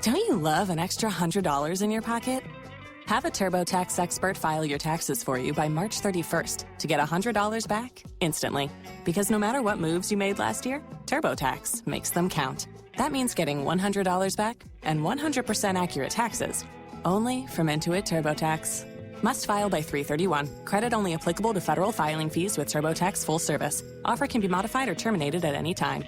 Don't you love an extra $100 in your pocket? Have a TurboTax expert file your taxes for you by March 31st to get $100 back instantly. Because no matter what moves you made last year, TurboTax makes them count. That means getting $100 back and 100% accurate taxes, only from Intuit TurboTax. Must file by 3/31. Credit only applicable to federal filing fees with TurboTax full service. Offer can be modified or terminated at any time.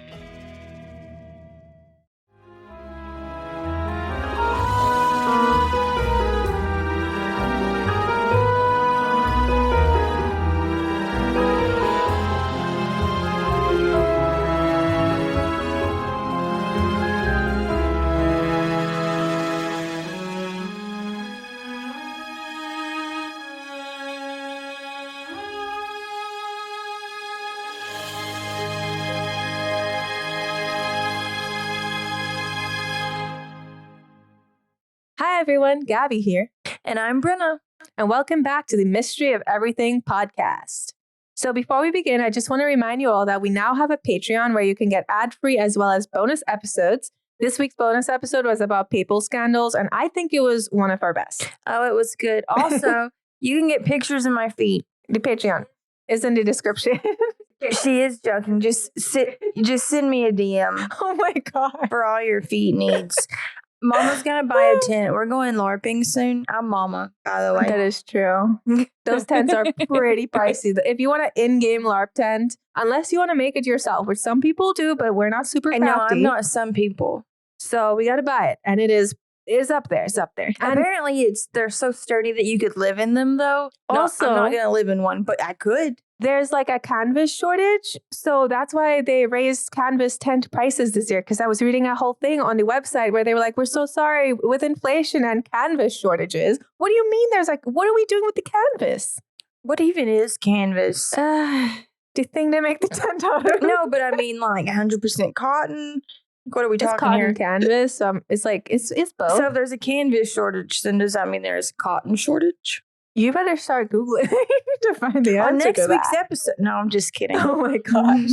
Hi everyone, Gabby here. And I'm Brenna. And welcome back to the Mystery of Everything podcast. So before we begin, I just want to remind you all that we now have a Patreon where you can get ad-free as well as bonus episodes. This week's bonus episode was about papal scandals, and I think it was one of our best. Oh, it was good. Also, you can get pictures of my feet. The Patreon is in the description. She is joking. Just send me a DM. Oh my God. For all your feet needs. Mama's gonna buy a tent. We're going LARPing soon. I'm Mama, by the way. That is true. Those tents are pretty pricey. If you want an in-game LARP tent, unless you want to make it yourself, which some people do, but we're not super crafty. No, I'm not some people. So we got to buy it, and it is up there. It's up there. And apparently, they're so sturdy that you could live in them, though. Also, I'm not gonna live in one, but I could. There's like a canvas shortage. So that's why they raised canvas tent prices this year. Because I was reading a whole thing on the website where they were like, we're so sorry with inflation and canvas shortages. What do you mean there's like, what are we doing with the canvas? What even is canvas? The thing they make the tent out of? No, but I mean like 100% cotton. What are we talking cotton here? Canvas. It's like, it's both. So if there's a canvas shortage, then does that mean there's a cotton shortage? You better start Googling to find the answer on next to week's that. episode. No, I'm just kidding. Oh my gosh.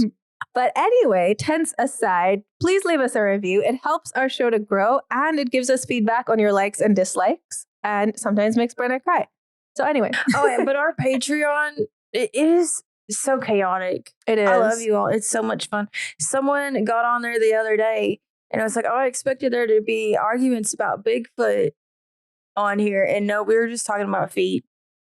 But anyway, tents aside, please leave us a review. It helps our show to grow and it gives us feedback on your likes and dislikes and sometimes makes Brenna cry. So anyway. But our Patreon, it is so chaotic. It is. I love you all. It's so much fun. Someone got on there the other day and I was like, oh, I expected there to be arguments about Bigfoot on here. And no, we were just talking about feet.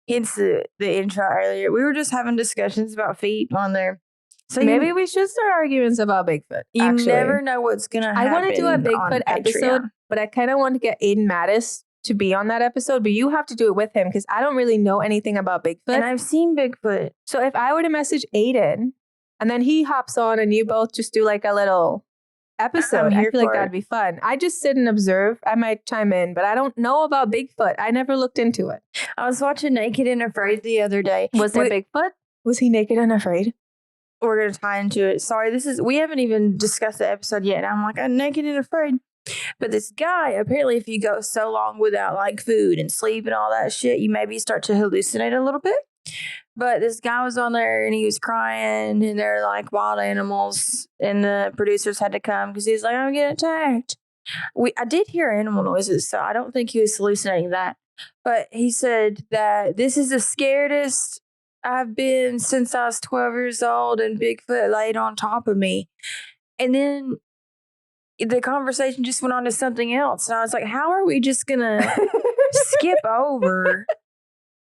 Hence the intro earlier. We were just having discussions about feet on there. So maybe we should start arguments about Bigfoot. You never know what's going to happen. I want to do a Bigfoot episode, but I kind of want to get Aiden Mattis to be on that episode, but you have to do it with him because I don't really know anything about Bigfoot. And I've seen Bigfoot. So if I were to message Aiden and then he hops on and you both just do like a little episode, I feel like that'd be fun. I just sit and observe. I might chime in, but I don't know about Bigfoot. I never looked into it. I was watching Naked and Afraid the other day. Was there Bigfoot? Was he naked and afraid? We're going to tie into it. Sorry, we haven't even discussed the episode yet. And I'm like, I'm naked and afraid. But this guy, apparently if you go so long without like food and sleep and all that shit, you maybe start to hallucinate a little bit. But this guy was on there and he was crying and they're like wild animals and the producers had to come because he's like, I'm getting attacked. I did hear animal noises, so I don't think he was hallucinating that. But he said that this is the scaredest I've been since I was 12 years old and Bigfoot laid on top of me. And then the conversation just went on to something else. And I was like, how are we just going to skip over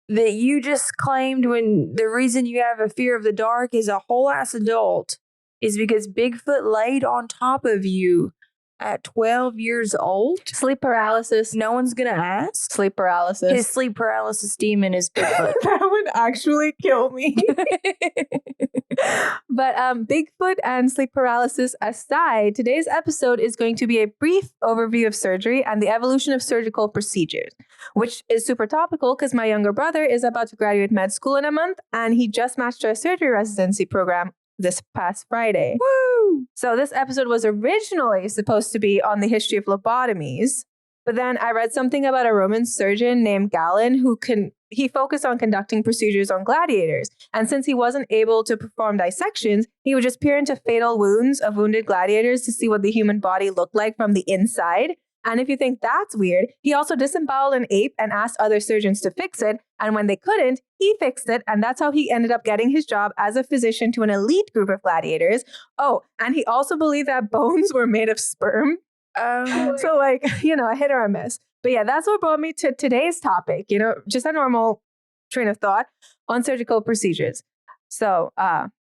that you just claimed when the reason you have a fear of the dark as a whole ass adult is because Bigfoot laid on top of you at 12 years old? Sleep paralysis. No one's going to ask? Sleep paralysis. His sleep paralysis demon is Bigfoot. That would actually kill me. But Bigfoot and sleep paralysis aside, today's episode is going to be a brief overview of surgery and the evolution of surgical procedures, which is super topical because my younger brother is about to graduate med school in a month and he just matched a surgery residency program this past Friday. Woo! So this episode was originally supposed to be on the history of lobotomies, but then I read something about a Roman surgeon named Galen he focused on conducting procedures on gladiators. And since he wasn't able to perform dissections, he would just peer into fatal wounds of wounded gladiators to see what the human body looked like from the inside. And if you think that's weird, he also disemboweled an ape and asked other surgeons to fix it. And when they couldn't, he fixed it. And that's how he ended up getting his job as a physician to an elite group of gladiators. Oh, and he also believed that bones were made of sperm. So like, a hit or a miss. But yeah, that's what brought me to today's topic, just a normal train of thought on surgical procedures. So,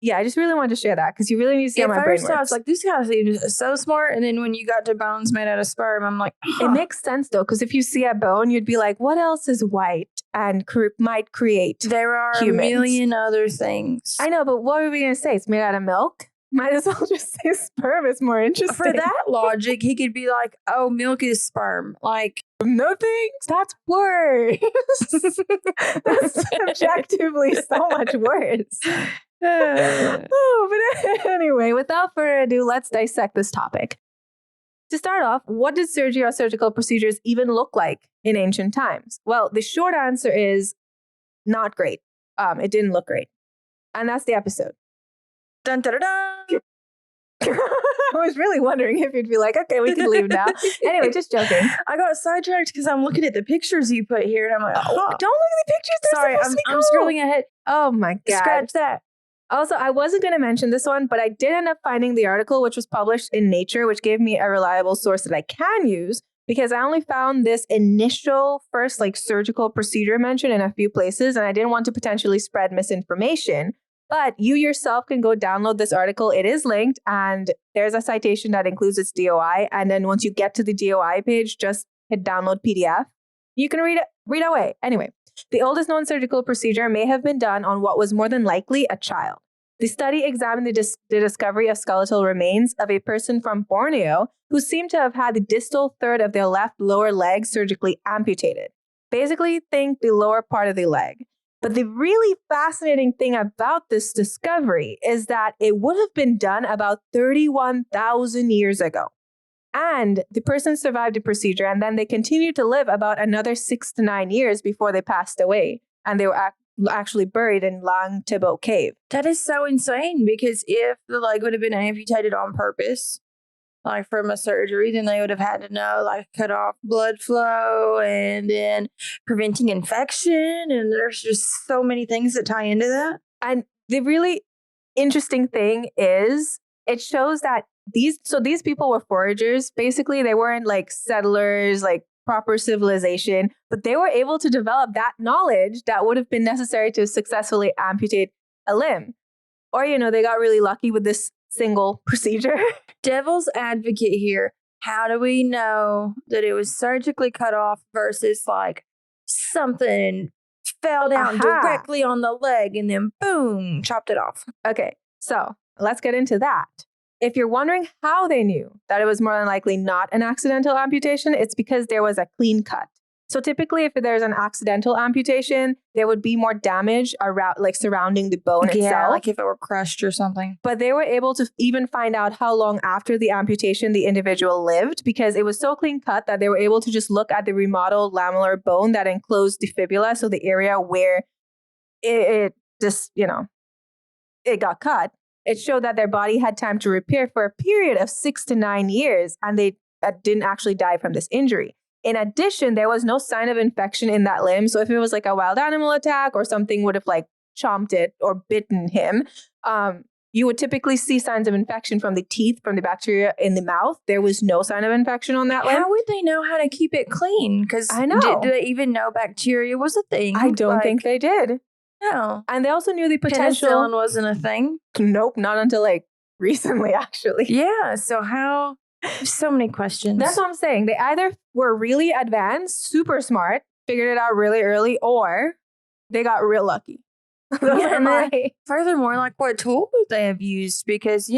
yeah, I just really wanted to share that because you really need to see how my brain works. I was like, this guy seems so smart. And then when you got to bones made out of sperm, I'm like, It makes sense, though, because if you see a bone, you'd be like, what else is white and might create there are humans? A million other things. I know, but what were we going to say? It's made out of milk? Might as well just say sperm. It's more interesting. For that logic, he could be like, oh, milk is sperm. Like, no thanks. That's worse. That's objectively so much worse. But anyway, without further ado, let's dissect this topic. To start off, what did surgery or surgical procedures even look like in ancient times? Well, the short answer is not great. It didn't look great. And that's the episode. Dun, dun, dun, dun. I was really wondering if you'd be like, okay, we can leave now. Anyway, just joking. I got sidetracked because I'm looking at the pictures you put here, and I'm like, don't look at the pictures. They're sorry, I'm scrolling ahead. Oh my God. Scratch that. Also, I wasn't going to mention this one, but I did end up finding the article, which was published in Nature, which gave me a reliable source that I can use because I only found this initial first surgical procedure mentioned in a few places, and I didn't want to potentially spread misinformation. But you yourself can go download this article. It is linked, and there's a citation that includes its DOI. And then once you get to the DOI page, just hit download PDF. You can read away. Anyway. The oldest known surgical procedure may have been done on what was more than likely a child. The study examined the discovery of skeletal remains of a person from Borneo who seemed to have had the distal third of their left lower leg surgically amputated. Basically, think the lower part of the leg. But the really fascinating thing about this discovery is that it would have been done about 31,000 years ago. And the person survived the procedure, and then they continued to live about another 6 to 9 years before they passed away. And they were actually buried in Lang Thibaut Cave. That is so insane, because if the leg would have been amputated on purpose, like from a surgery, then they would have had to know, cut off blood flow and then preventing infection. And there's just so many things that tie into that. And the really interesting thing is it shows that these people were foragers. Basically, they weren't settlers, proper civilization, but they were able to develop that knowledge that would have been necessary to successfully amputate a limb. Or, they got really lucky with this single procedure. Devil's advocate here. How do we know that it was surgically cut off versus something fell down directly on the leg and then boom, chopped it off? Okay, so let's get into that. If you're wondering how they knew that it was more than likely not an accidental amputation, it's because there was a clean cut. So typically, if there's an accidental amputation, there would be more damage around, surrounding the bone itself. Yeah, like if it were crushed or something. But they were able to even find out how long after the amputation the individual lived, because it was so clean cut that they were able to just look at the remodeled lamellar bone that enclosed the fibula, so the area where it got cut. It showed that their body had time to repair for a period of 6 to 9 years, and they didn't actually die from this injury. In addition, there was no sign of infection in that limb. So if it was a wild animal attack or something would have chomped it or bitten him, you would typically see signs of infection from the teeth, from the bacteria in the mouth. There was no sign of infection on that limb. How would they know how to keep it clean? Because I know. Do they even know bacteria was a thing? I don't think they did. No. And they also knew the potential. Penicillin wasn't a thing? Nope, not until recently, actually. Yeah, so how? So many questions. That's what I'm saying. They either were really advanced, super smart, figured it out really early, or they got real lucky. Furthermore, what tool would they have used? Because,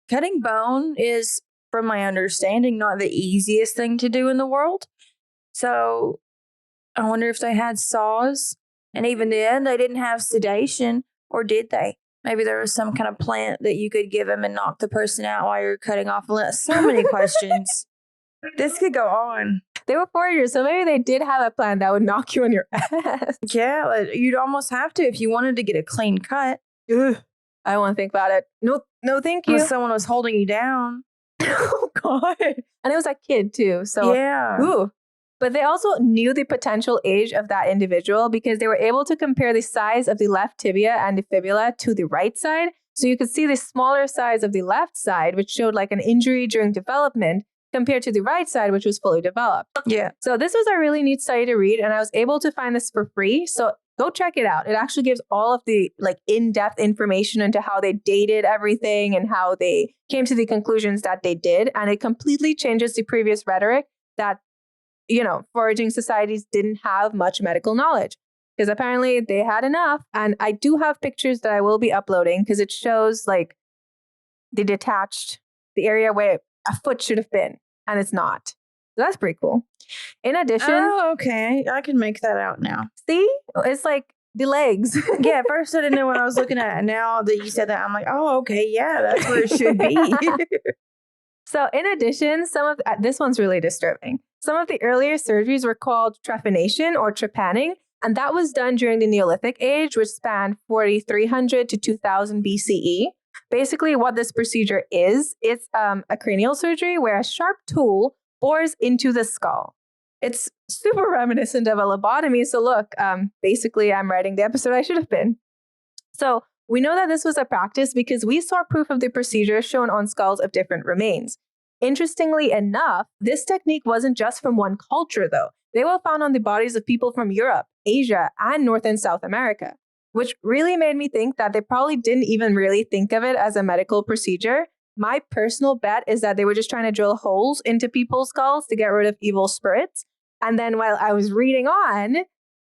cutting bone is, from my understanding, not the easiest thing to do in the world. So I wonder if they had saws. And even then, they didn't have sedation, or did they? Maybe there was some kind of plant that you could give them and knock the person out while you're cutting off a limb. So many questions. This could go on. They were foragers, so maybe they did have a plant that would knock you on your ass. Yeah, you'd almost have to if you wanted to get a clean cut. Ugh, I don't want to think about it. No, thank you. Unless someone was holding you down. Oh, God. And it was a kid too. So, Yeah. ooh. But they also knew the potential age of that individual because they were able to compare the size of the left tibia and the fibula to the right side. So you could see the smaller size of the left side, which showed like an injury during development, compared to the right side, which was fully developed. Yeah. So this was a really neat study to read, and I was able to find this for free. So go check it out. It actually gives all of the like in-depth information into how they dated everything and how they came to the conclusions that they did. And it completely changes the previous rhetoric that, you know, foraging societies didn't have much medical knowledge, because apparently they had enough. And I do have pictures that I will be uploading because it shows like the area where a foot should have been, and it's not. So that's pretty cool. In addition, Oh, okay. I can make that out now. see, it's like the legs. Yeah, at first I didn't know what I was looking at. And now that you said that, I'm like, oh, okay. Yeah, that's where it should be. So in addition, this one's really disturbing. Some of the earlier surgeries were called trephination or trepanning, and that was done during the Neolithic age, which spanned 4300 to 2000 BCE. Basically, what this procedure is, it's a cranial surgery where a sharp tool bores into the skull. It's super reminiscent of a lobotomy. So look, basically, I'm writing the episode I should have been. So we know that this was a practice because we saw proof of the procedure shown on skulls of different remains. Interestingly enough, this technique wasn't just from one culture, though. They were found on the bodies of people from Europe, Asia, and North and South America, which really made me think that they probably didn't even really think of it as a medical procedure. My personal bet is that they were just trying to drill holes into people's skulls to get rid of evil spirits. And then while I was reading on,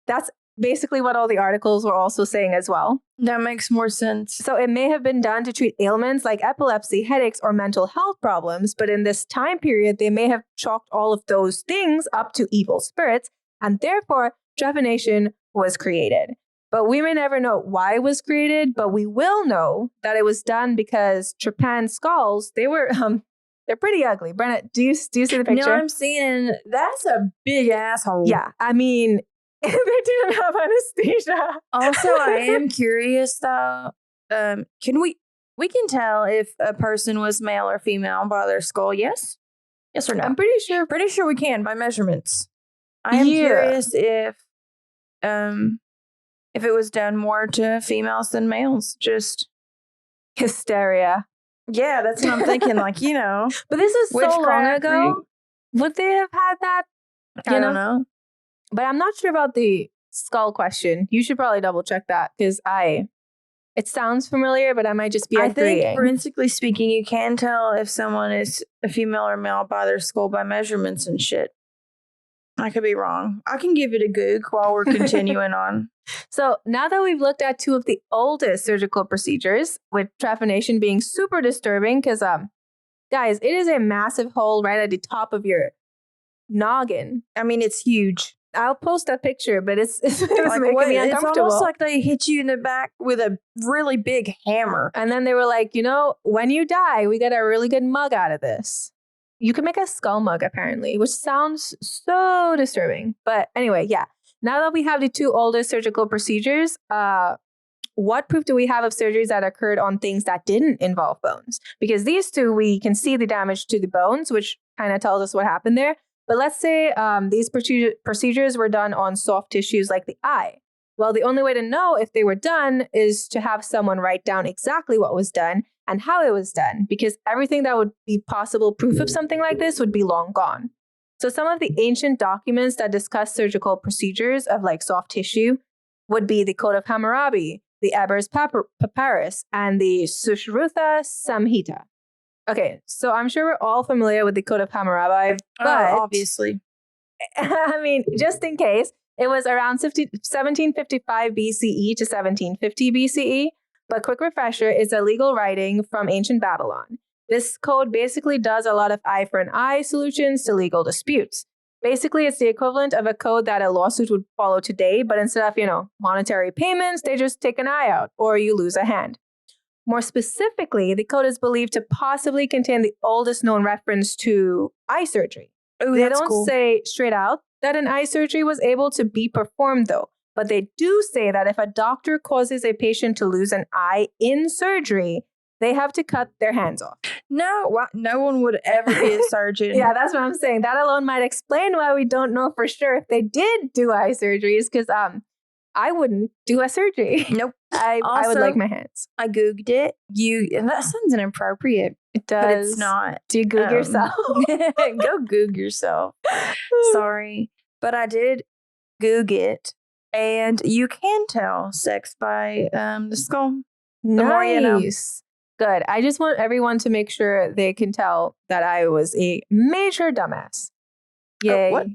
that's basically what all the articles were also saying as well. That makes more sense. So it may have been done to treat ailments like epilepsy, headaches, or mental health problems, but in this time period, they may have chalked all of those things up to evil spirits, and therefore trepanation was created. But we may never know why it was created, but we will know that it was done because trepan skulls, they're pretty ugly. Brenna, do you see the picture? No, I'm seeing that's a big asshole. Yeah, I mean, they didn't have anesthesia. Also, I am curious though. Can we can tell if a person was male or female by their skull? Yes or no? I'm pretty sure. Pretty sure we can by measurements. I am curious if it was done more to females than males. Just hysteria. Yeah, that's what I'm thinking. Like, you know, but this is so long ago. Would they have had that? I don't know. But I'm not sure about the skull question. You should probably double check that because it sounds familiar, but I might just be agreeing. I think, forensically speaking, you can tell if someone is a female or male by their skull by measurements and shit. I could be wrong. I can give it a goog while we're continuing on. So now that we've looked at two of the oldest surgical procedures, with trephination being super disturbing, because guys, it is a massive hole right at the top of your noggin. I mean, it's huge. I'll post a picture, but it's like, making me uncomfortable. It's almost like they hit you in the back with a really big hammer. And then they were like, you know, when you die, we get a really good mug out of this. You can make a skull mug, apparently, which sounds so disturbing. But anyway, yeah. Now that we have the two oldest surgical procedures, what proof do we have of surgeries that occurred on things that didn't involve bones? Because these two, we can see the damage to the bones, which kind of tells us what happened there. But let's say these procedures were done on soft tissues like the eye. Well, the only way to know if they were done is to have someone write down exactly what was done and how it was done, because everything that would be possible proof of something like this would be long gone. So some of the ancient documents that discuss surgical procedures of like soft tissue would be the Code of Hammurabi, the Ebers Papyrus, and the Sushruta Samhita. Okay, so I'm sure we're all familiar with the Code of Hammurabi, but obviously. I mean, just in case, it was around 1755 BCE to 1750 BCE. But quick refresher, it's a legal writing from ancient Babylon. This code basically does a lot of eye for an eye solutions to legal disputes. Basically, it's the equivalent of a code that a lawsuit would follow today, but instead of, monetary payments, they just take an eye out or you lose a hand. More specifically, the code is believed to possibly contain the oldest known reference to eye surgery. They don't say straight out that an eye surgery was able to be performed, though. But they do say that if a doctor causes a patient to lose an eye in surgery, they have to cut their hands off. No, no one would ever be a surgeon. Yeah, that's what I'm saying. That alone might explain why we don't know for sure if they did do eye surgeries, because I wouldn't do a surgery. Nope. I would like my hands. I Googled it. And that sounds inappropriate. It does. But it's not. Do you Google yourself? Go Google yourself. Sorry. But I did Google it. And you can tell sex by the skull. The more you know. Good. I just want everyone to make sure they can tell that I was a major dumbass. Yay. What?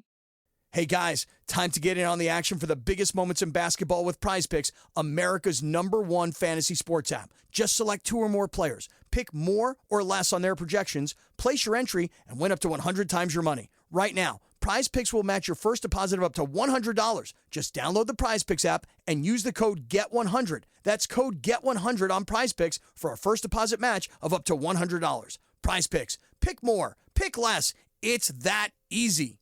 Hey guys, time to get in on the action for the biggest moments in basketball with Prize Picks, America's #1 fantasy sports app. Just select 2 or more players, pick more or less on their projections, place your entry, and win up to 100 times your money. Right now, Prize Picks will match your first deposit of up to $100. Just download the Prize Picks app and use the code GET100. That's code GET100 on Prize Picks for a first deposit match of up to $100. Prize Picks. Pick more. Pick less. It's that easy.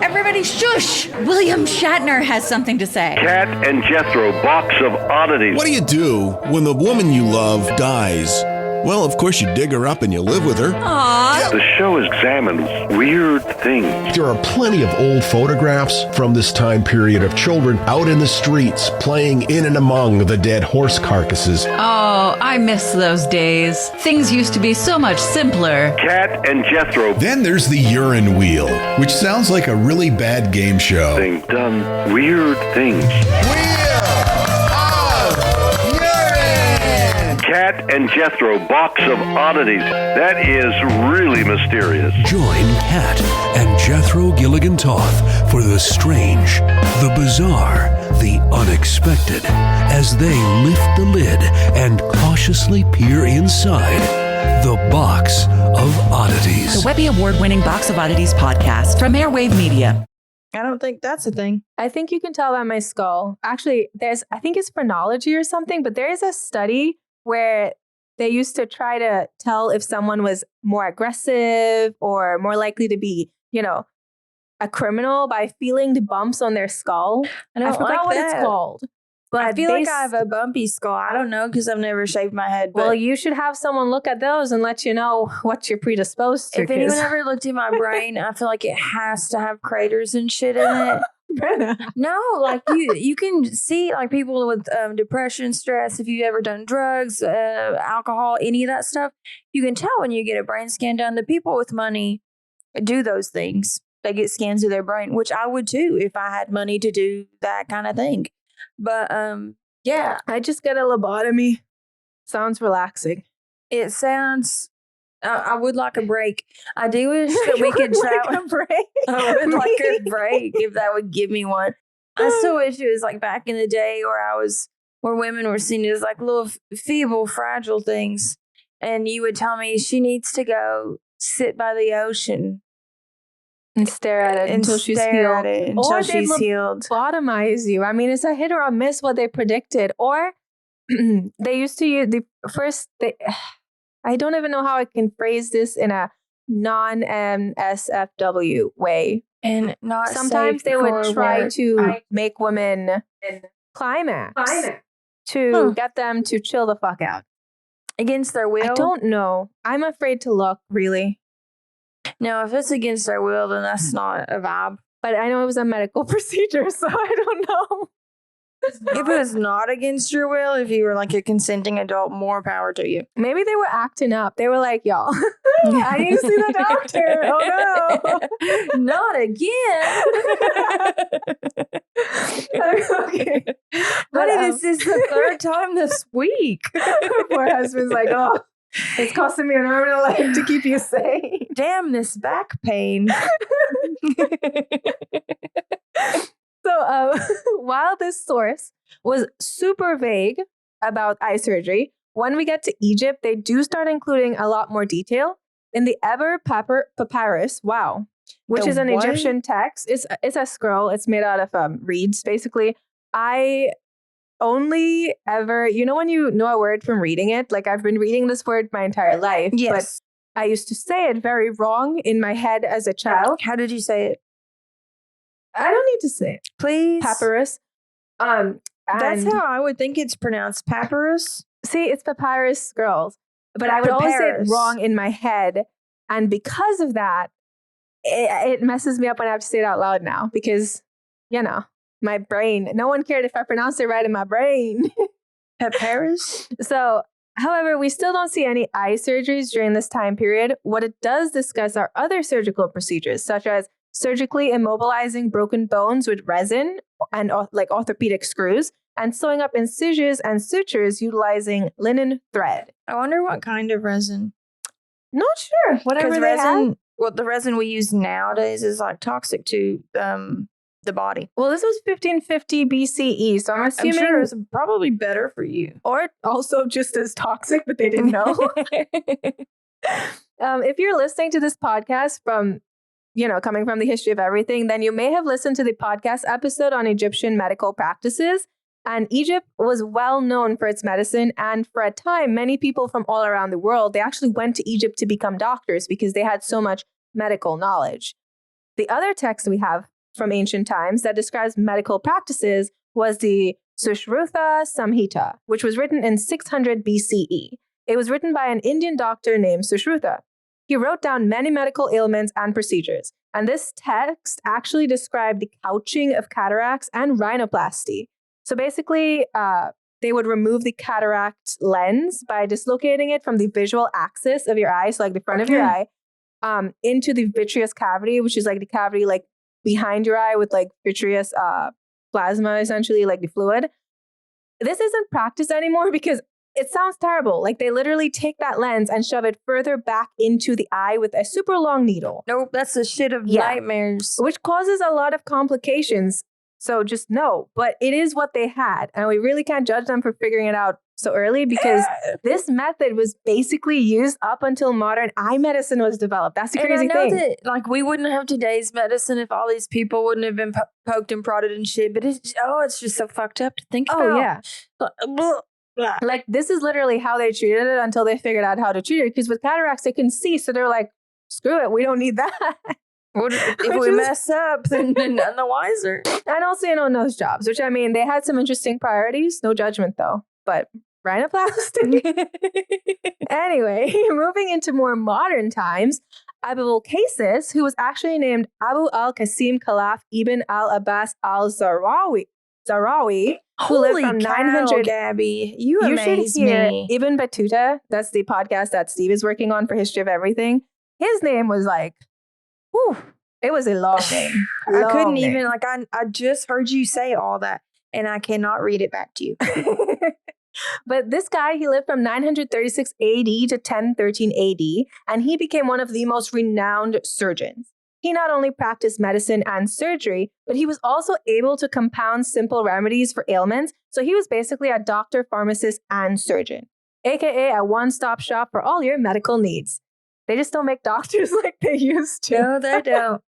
Everybody shush! William Shatner has something to say. Cat and Jethro, box of oddities. What do you do when the woman you love dies? Well, of course, you dig her up and you live with her. Aww. The show examines weird things. There are plenty of old photographs from this time period of children out in the streets playing in and among the dead horse carcasses. Oh, I miss those days. Things used to be so much simpler. Cat and Jethro. Then there's the urine wheel, which sounds like a really bad game show. They've done weird things. Cat and Jethro, box of oddities. That is really mysterious. Join Cat and Jethro Gilligan Toth for the strange, the bizarre, the unexpected, as they lift the lid and cautiously peer inside the Box of Oddities. The Webby Award-winning Box of Oddities podcast from Airwave Media. I don't think that's a thing. I think you can tell by my skull. Actually, I think it's phrenology or something, but there is a study where they used to try to tell if someone was more aggressive or more likely to be, a criminal by feeling the bumps on their skull. I forgot what it's called. But I feel like I have a bumpy skull. I don't know because I've never shaved my head. But well, you should have someone look at those and let you know what you're predisposed to. If anyone ever looked at my brain, I feel like it has to have craters and shit in it. No, like you can see like people with depression, stress, if you've ever done drugs, alcohol, any of that stuff, you can tell when you get a brain scan done. The people with money do those things. They get scans of their brain, which I would too if I had money to do that kind of thing. But yeah, I just get a lobotomy. Sounds relaxing. It sounds. I would like a break. I do wish that we could travel. Like a break. I would like a break if that would give me one. I still wish it was like back in the day where women were seen as like little feeble, fragile things. And you would tell me she needs to go sit by the ocean and stare at it until she's healed. Until she's healed. Lobotomize you. I mean, it's a hit or a miss what they predicted. Or they used to use I don't even know how I can phrase this in a non-SFW way. And not sometimes they would try to make women climax to get them to chill the fuck out. Against their will? I don't know. I'm afraid to look, really. No, if it's against their will, then that's not a vibe. But I know it was a medical procedure, so I don't know. If it was not against your will, if you were like a consenting adult, more power to you. Maybe they were acting up. They were like, y'all, I need to see the doctor. Oh no. Not again. Okay. Honey, this is the third time this week. Poor husband's like, oh, it's costing me an arm and a leg to keep you sane. Damn, this back pain. So while this source was super vague about eye surgery, when we get to Egypt, they do start including a lot more detail. In the Eber Papyrus, which is an Egyptian text. It's a scroll. It's made out of reeds, basically. I only ever, when you know a word from reading it, like I've been reading this word my entire life, yes. But I used to say it very wrong in my head as a child. How did you say it? I don't need to say it. Please. Papyrus. That's how I would think it's pronounced. Papyrus. See, it's papyrus scrolls. but I would always say it wrong in my head. And because of that, it messes me up when I have to say it out loud now because, my brain, no one cared if I pronounced it right in my brain. Paris. So, however, we still don't see any eye surgeries during this time period. What it does discuss are other surgical procedures, such as surgically immobilizing broken bones with resin and like orthopedic screws, and sewing up incisions and sutures utilizing linen thread. I wonder what kind of resin. Not sure. Whatever they have. Well, the resin we use nowadays is like toxic to the body. Well, this was 1550 BCE, so I'm assuming sure it's probably better for you. Or also just as toxic, but they didn't know. If you're listening to this podcast from, coming from the history of everything, then you may have listened to the podcast episode on Egyptian medical practices. And Egypt was well known for its medicine. And for a time, many people from all around the world, they actually went to Egypt to become doctors because they had so much medical knowledge. The other text we have from ancient times that describes medical practices was the Sushruta Samhita, which was written in 600 BCE. It was written by an Indian doctor named Sushruta. He wrote down many medical ailments and procedures. And this text actually described the couching of cataracts and rhinoplasty. So basically, they would remove the cataract lens by dislocating it from the visual axis of your eye, so like the front of your eye, into the vitreous cavity, which is like the cavity like behind your eye with like vitreous plasma, essentially like the fluid. This isn't practiced anymore because it sounds terrible. Like they literally take that lens and shove it further back into the eye with a super long needle. Nope, that's the shit of nightmares. Which causes a lot of complications. So just know, but it is what they had. And we really can't judge them for figuring it out so early because this method was basically used up until modern eye medicine was developed. That's the crazy thing. That, like, we wouldn't have today's medicine if all these people wouldn't have been poked and prodded and shit. But it's just so fucked up to think about. Oh, yeah. Like, this is literally how they treated it until they figured out how to treat it. Because with cataracts, they can see. So they're like, screw it. We don't need that. If we mess up, then none the wiser. And also, nose jobs, which I mean, they had some interesting priorities. No judgment, though. But rhinoplasty? Anyway, moving into more modern times, Abul Qasis, who was actually named Abu al-Qasim Khalaf ibn al-Abbas al-Zahrawi, who lived from 900. Gabby, you amaze me. Ibn Battuta, that's the podcast that Steve is working on for History of Everything. His name was like, whew, it was a long name. I couldn't even, like, I just heard you say all that, and I cannot read it back to you. But this guy, he lived from 936 AD to 1013 AD, and he became one of the most renowned surgeons. He not only practiced medicine and surgery, but he was also able to compound simple remedies for ailments. So he was basically a doctor, pharmacist, and surgeon, aka a one-stop shop for all your medical needs. They just don't make doctors like they used to. No, they don't.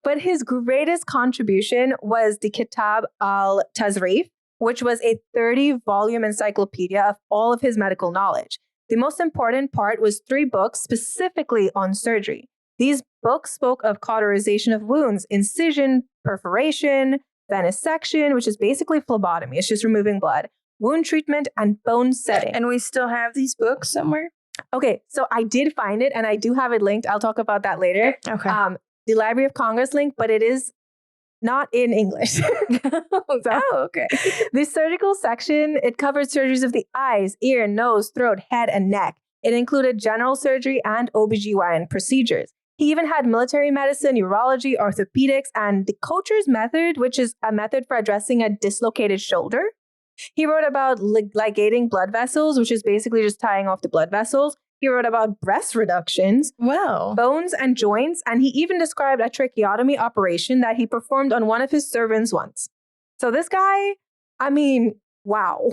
But his greatest contribution was the Kitab al-Tazrif, which was a 30-volume encyclopedia of all of his medical knowledge. The most important part was 3 books specifically on surgery. These books spoke of cauterization of wounds, incision, perforation, venesection, which is basically phlebotomy. It's just removing blood, wound treatment, and bone setting. And we still have these books somewhere? Okay, so I did find it, and I do have it linked. I'll talk about that later. Okay. The Library of Congress link, but it is not in English. Okay. The surgical section, it covered surgeries of the eyes, ear, nose, throat, head, and neck. It included general surgery and OBGYN procedures. He even had military medicine, urology, orthopedics, and the Kocher's method, which is a method for addressing a dislocated shoulder. He wrote about ligating blood vessels, which is basically just tying off the blood vessels. He wrote about breast reductions, bones and joints, and he even described a tracheotomy operation that he performed on one of his servants once. So this guy, I mean, wow.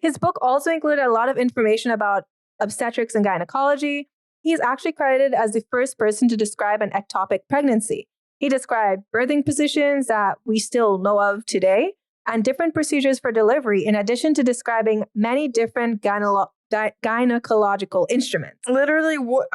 His book also included a lot of information about obstetrics and gynecology. He's actually credited as the first person to describe an ectopic pregnancy. He described birthing positions that we still know of today and different procedures for delivery, in addition to describing many different gynecological instruments. Literally, what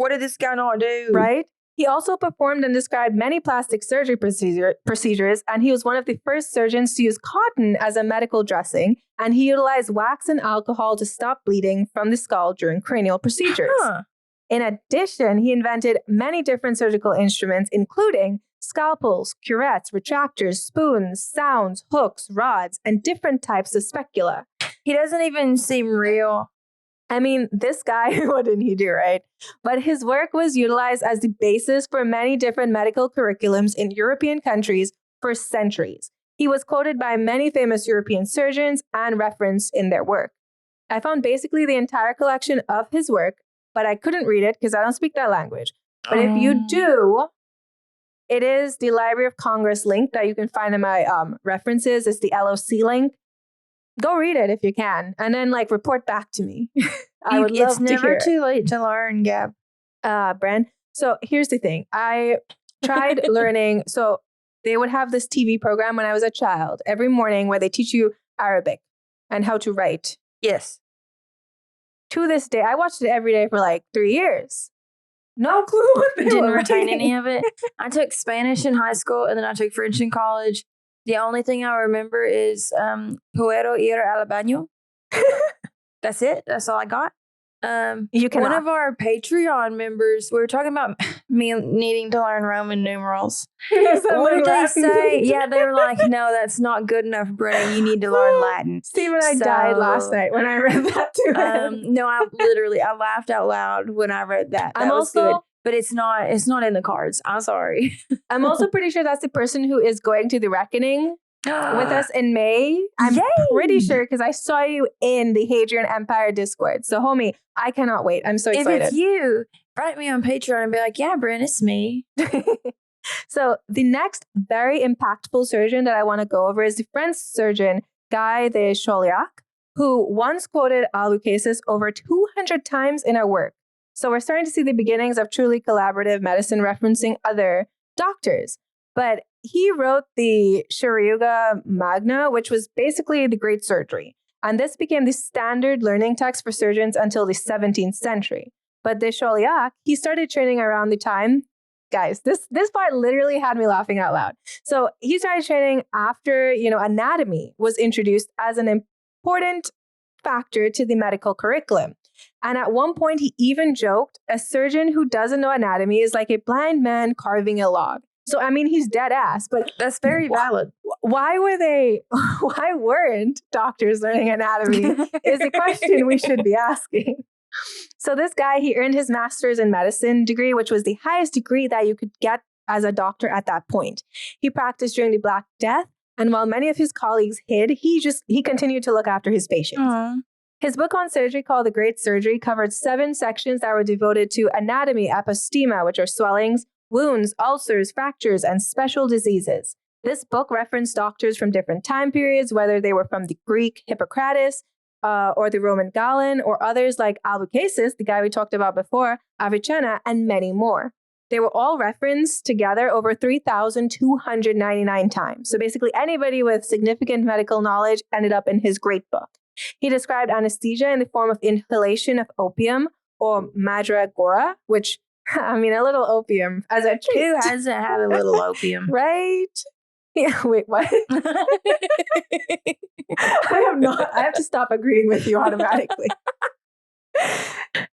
did this guy not do? Right? He also performed and described many plastic surgery procedures, and he was one of the first surgeons to use cotton as a medical dressing, and he utilized wax and alcohol to stop bleeding from the skull during cranial procedures. In addition, he invented many different surgical instruments, including scalpels, curettes, retractors, spoons, sounds, hooks, rods, and different types of specula. He doesn't even seem real. I mean, this guy, what didn't he do, right? But his work was utilized as the basis for many different medical curriculums in European countries for centuries. He was quoted by many famous European surgeons and referenced in their work. I found basically the entire collection of his work, but I couldn't read it because I don't speak that language. But if you do, it is the Library of Congress link that you can find in my references. It's the LOC link. Go read it if you can, and then report back to me. I would love to hear. It's never too late to learn, Gab. Bren. So here's the thing. I tried learning. So they would have this TV program when I was a child every morning where they teach you Arabic and how to write. Yes. To this day, I watched it every day for 3 years. No clue what they Didn't were retain writing. any of it. I took Spanish in high school, and then I took French in college. The only thing I remember is Puedo ir al baño. That's it. That's all I got. You cannot. One of our Patreon members, we were talking about me needing to learn Roman numerals. What did they say? Yeah, they were like, no, that's not good enough, Brenna. You need to learn Latin. Steve and I died last night when I read that to him. No, I laughed out loud when I read that. That was good. But it's not in the cards. I'm sorry. I'm also pretty sure that's the person who is going to the reckoning with us in May. I'm pretty sure because I saw you in the Hadrian Empire Discord. So, homie, I cannot wait. I'm so excited. If it's you, write me on Patreon and be like, yeah, Bryn, it's me. So the next very impactful surgeon that I want to go over is the French surgeon, Guy de Chauliac, who once quoted Albucasis over 200 times in her work. So we're starting to see the beginnings of truly collaborative medicine referencing other doctors. But he wrote the Chirurgia Magna, which was basically the Great Surgery. And this became the standard learning text for surgeons until the 17th century. But de Chauliac, he started training around the time. Guys, this part literally had me laughing out loud. So he started training after, anatomy was introduced as an important factor to the medical curriculum. And at one point, he even joked, a surgeon who doesn't know anatomy is like a blind man carving a log. So, I mean, he's dead ass, but that's very valid. Why weren't doctors learning anatomy is the question we should be asking. So this guy, he earned his master's in medicine degree, which was the highest degree that you could get as a doctor at that point. He practiced during the Black Death, and while many of his colleagues hid, he continued to look after his patients. Aww. His book on surgery, called The Great Surgery, covered 7 sections that were devoted to anatomy, epistema, which are swellings, wounds, ulcers, fractures, and special diseases. This book referenced doctors from different time periods, whether they were from the Greek Hippocrates or the Roman Galen, or others like Albucasis, the guy we talked about before, Avicenna, and many more. They were all referenced together over 3,299 times. So basically anybody with significant medical knowledge ended up in his great book. He described anesthesia in the form of inhalation of opium or mandragora, which, I mean, a little opium as a treat. Who hasn't had a little opium? Right? Yeah, wait, what? I have to stop agreeing with you automatically.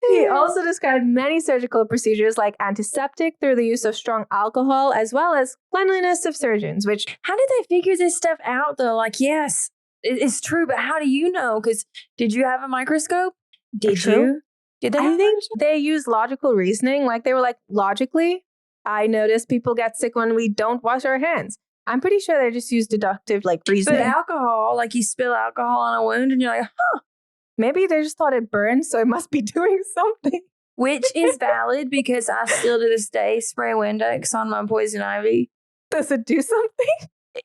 He also described many surgical procedures like antiseptic through the use of strong alcohol, as well as cleanliness of surgeons, which... How did they figure this stuff out, though? Yes, it's true, but how do you know? Because did you have a microscope? Did you? Did they? I think they used logical reasoning. They were logically, I notice people get sick when we don't wash our hands. I'm pretty sure they just used deductive reasoning. But alcohol, you spill alcohol on a wound and you're like, huh. Maybe they just thought it burned, so it must be doing something. Which is valid because I still to this day spray Windex on my poison ivy. Does it do something?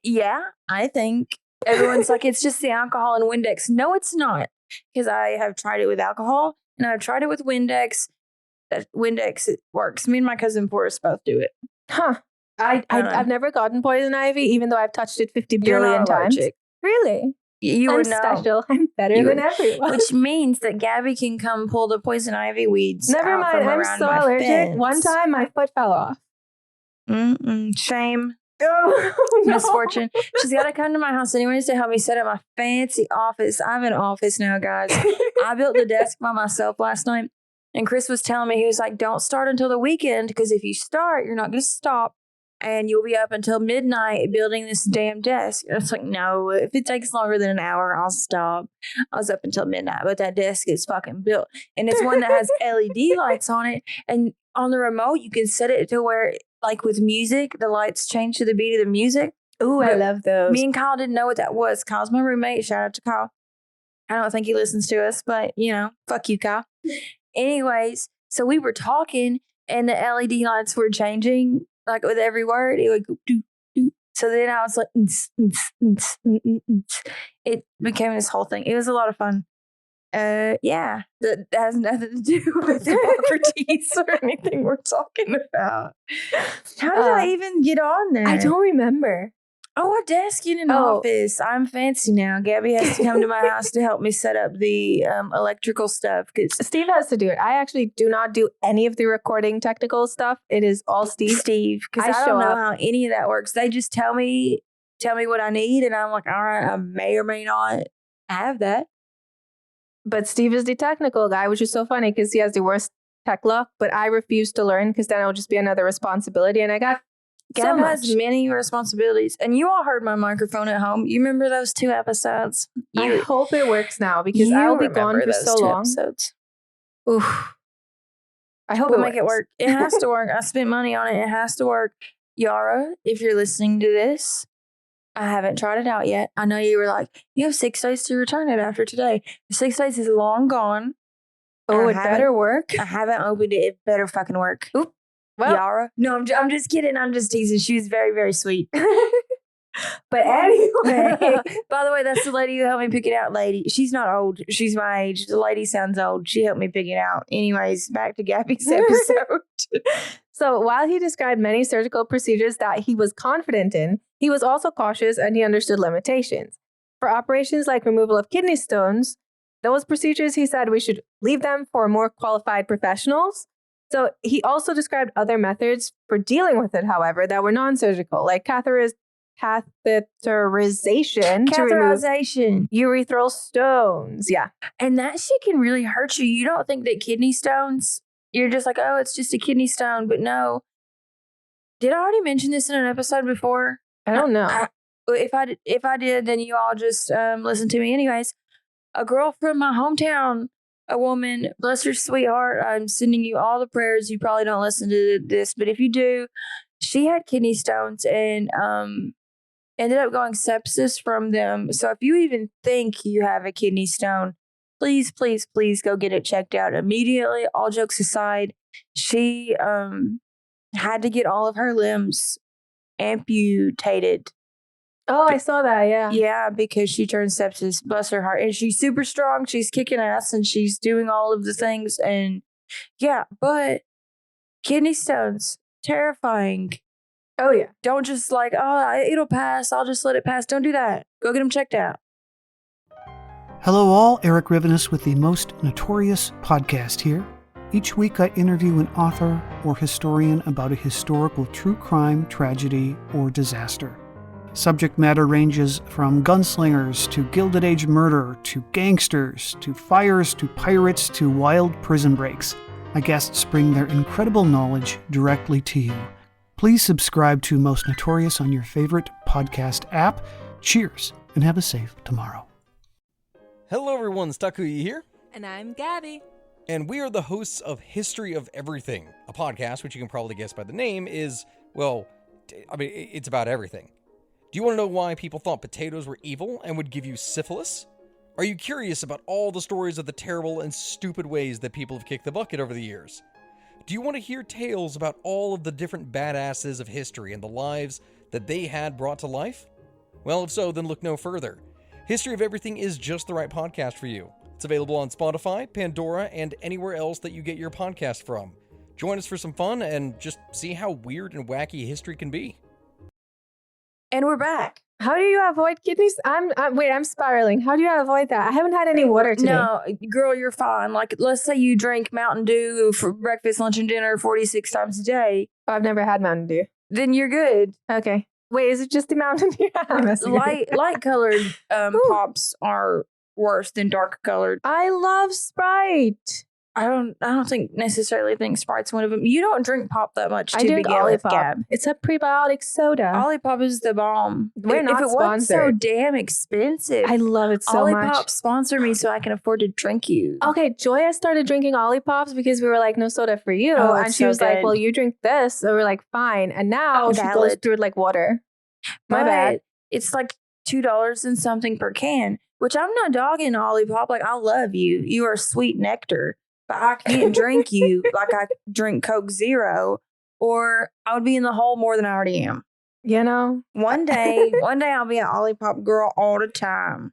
Yeah, I think. Everyone's like, it's just the alcohol and Windex. No, it's not. Because I have tried it with alcohol and I've tried it with Windex. Windex, it works. Me and my cousin Boris both do it. Huh. I've never gotten poison ivy, even though I've touched it 50 billion times. Really? You I'm special. I'm better than everyone. Which means that Gabby can come pull the poison ivy weeds. Never mind. I'm so allergic. One time my foot fell off. Shame. Oh, no. Misfortune. She's got to come to my house anyways to help me set up my fancy office. I have an office now, guys. I built the desk by myself last night. And Chris was telling me, he was like, don't start until the weekend, because if you start, you're not going to stop. And you'll be up until midnight building this damn desk. And I was like, no, if it takes longer than an hour, I'll stop. I was up until midnight, but that desk is fucking built. And it's one that has LED lights on it. And on the remote, you can set it to where, like with music, the lights change to the beat of the music. Ooh, I love those. Me and Kyle didn't know what that was. Kyle's my roommate. Shout out to Kyle. I don't think he listens to us, but, fuck you, Kyle. Anyways, so we were talking and the LED lights were changing, like with every word. It would go do, do. So then I was like, it became this whole thing. It was a lot of fun. Yeah, that has nothing to do with Hippocrates or anything we're talking about. How did I even get on there? I don't remember. Oh, a desk in an office. I'm fancy now. Gabby has to come to my house to help me set up the electrical stuff. Steve has to do it. I actually do not do any of the recording technical stuff. It is all Steve. Because I don't know how any of that works. They just tell me what I need, and I'm like, all right, I may or may not have that. But Steve is the technical guy, which is so funny because he has the worst tech luck, but I refuse to learn because then it'll just be another responsibility. And I got Gab has many responsibilities. And you all heard my microphone at home. You remember those 2 episodes? I hope it works now because I'll be gone for so long. Episodes. Oof. I hope we'll make it work. It has to work. I spent money on it. It has to work. Yara, if you're listening to this, I haven't tried it out yet. I know you were like, you have 6 days to return it after today. The 6 days is long gone. Oh, it better work. I haven't opened it. It better fucking work. Oop. Well, Yara. No, I'm just kidding. I'm just teasing. She was very, very sweet. But anyway. By the way, that's the lady who helped me pick it out, lady. She's not old. She's my age. The lady sounds old. She helped me pick it out. Anyways, back to Gabby's episode. So while he described many surgical procedures that he was confident in, he was also cautious and he understood limitations. For operations like removal of kidney stones, those procedures, he said, we should leave them for more qualified professionals. So he also described other methods for dealing with it, however, that were non-surgical, like catheterization to remove urethral stones. Yeah. And that shit can really hurt you. You don't think that kidney stones, you're just like, oh, it's just a kidney stone. But no. Did I already mention this in an episode before? I don't know. If I did, then you all just listen to me anyways. A girl from my hometown, a woman, bless her sweetheart. I'm sending you all the prayers. You probably don't listen to this, but if you do, she had kidney stones and ended up going sepsis from them. So if you even think you have a kidney stone, please, please, please go get it checked out immediately. All jokes aside, she had to get all of her limbs amputated. Oh, I saw that, yeah. Yeah, because she turned sepsis, bless her heart. And she's super strong. She's kicking ass and she's doing all of the things. And yeah, but kidney stones, terrifying. Oh, yeah. Don't just like, oh, it'll pass. I'll just let it pass. Don't do that. Go get them checked out. Hello all, Eric Rivenes with the Most Notorious podcast here. Each week I interview an author or historian about a historical true crime, tragedy, or disaster. Subject matter ranges from gunslingers to Gilded Age murder to gangsters to fires to pirates to wild prison breaks. My guests bring their incredible knowledge directly to you. Please subscribe to Most Notorious on your favorite podcast app. Cheers, and have a safe tomorrow. Hello everyone, Stakuyi here. And I'm Gabby. And we are the hosts of History of Everything, a podcast which you can probably guess by the name is, well, I mean, it's about everything. Do you want to know why people thought potatoes were evil and would give you syphilis? Are you curious about all the stories of the terrible and stupid ways that people have kicked the bucket over the years? Do you want to hear tales about all of the different badasses of history and the lives that they had brought to life? Well, if so, then look no further. History of Everything is just the right podcast for you. It's available on Spotify, Pandora, and anywhere else that you get your podcast from. Join us for some fun and just see how weird and wacky history can be. And we're back. How do you avoid kidneys? I'm spiraling. How do you avoid that? I haven't had any water today. No, girl, you're fine. Like, let's say you drink Mountain Dew for breakfast, lunch, and dinner 46 times a day. I've never had Mountain Dew. then you're good. Okay. Wait, is it just the Mountain Dew? Light colored pops are worse than dark colored. I love Sprite. I don't necessarily think Sprite's one of them. You don't drink pop that much to drink begin with, Olipop. Gab. It's a prebiotic soda. Olipop is the bomb. We're not if it wasn't so sponsored. damn expensive, I love it so much. Olipop sponsor me so I can afford to drink you. Okay, Joya started drinking Olipops because we were like, no soda for you. Oh, and it's she so was like, good. well, you drink this. So we're like, fine. And now she goes Valid. through it like water. My But bad. It's like $2 and something per can, which I'm not dogging Olipop. Like, I love you. You are sweet nectar. But I can't drink you like I drink Coke Zero, or I would be in the hole more than I already am. You know? One day I'll be an Olipop girl all the time.